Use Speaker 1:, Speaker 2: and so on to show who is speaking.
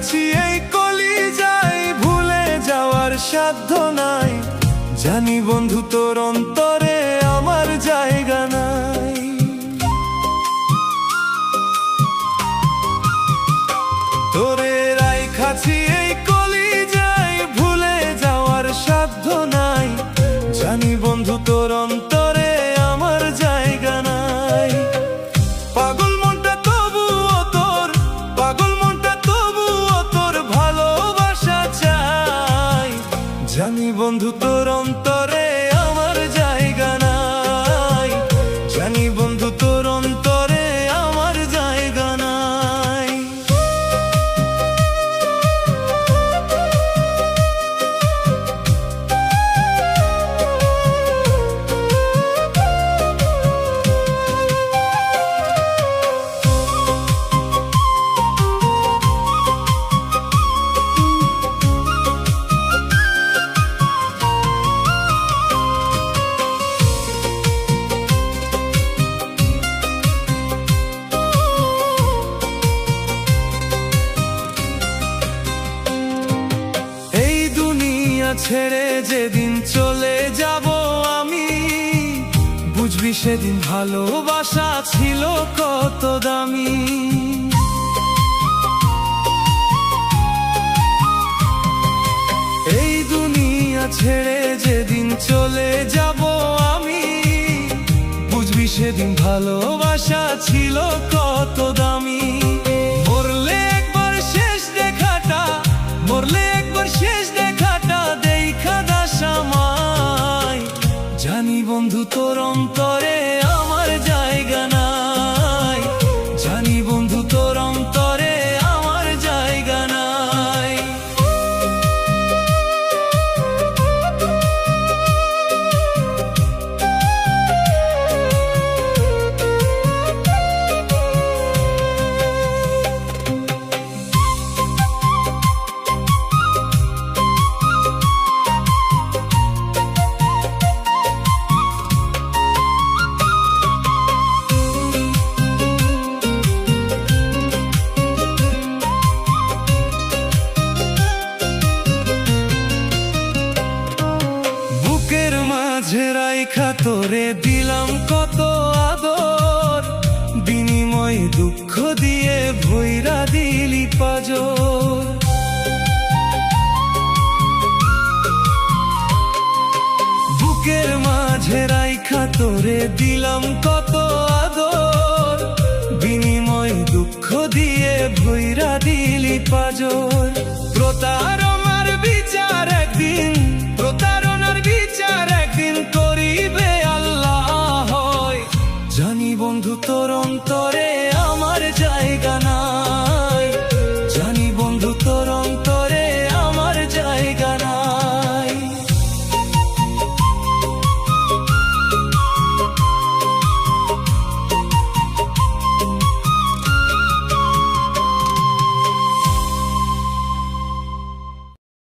Speaker 1: কাছি এই কলিজায়, ভুলে যাওয়ার সাধ্য নাই। জানি বন্ধু তোর অন্তরে আমার জায়গা নাই। তোরে রাইখাছি এই কলিজায়, ভুলে যাওয়ার সাধ্য নাই। জানি বন্ধু তোর অন্তরে আমার জায়গা নাই। পাগল মনটা তবুও তোর, পাগল মনটা তবুও তোর ভালোবাসা চাই। জানি বন্ধু তোর অন্তরে আমার জায়গা নাই। জানি বন্ধু তোর অন্তরে আমার জায়গা নাই। ছেড়ে যেদিন চলে যাব আমি, বুঝবি সেদিন ভালোবাসা ছিল কত দামি। এই দুনিয়া ছেড়ে যেদিন চলে যাব আমি, বুঝবি সেদিন ভালোবাসা ছিল কত দামি। মরলে একবার শেষ দেখাটা, মরলে একবার শেষ দেখাটা দেখা দাসা মাই। জানি বন্ধু তোর অন্তরে আমার জায়গা নাই। জানি বন্ধু তোর অন্তরে আমার জায়গা নাই। রাইখা তোরে দিলাম কত আদর, বিনিময়ে দুঃখ দিয়ে ভৈরা দিলি পাজর। বুকের মাঝে রাইখা তোরে দিলাম কত আদর, বিনিময়ে দুঃখ দিয়ে ভৈরা দিলি পাজর। প্রতারণার বিচার একদিন, প্রতারণার বিচার একদিন করিবে আল্লাহ হয়। জানি বন্ধু তোর অন্তরে আমার জায়গা নাই।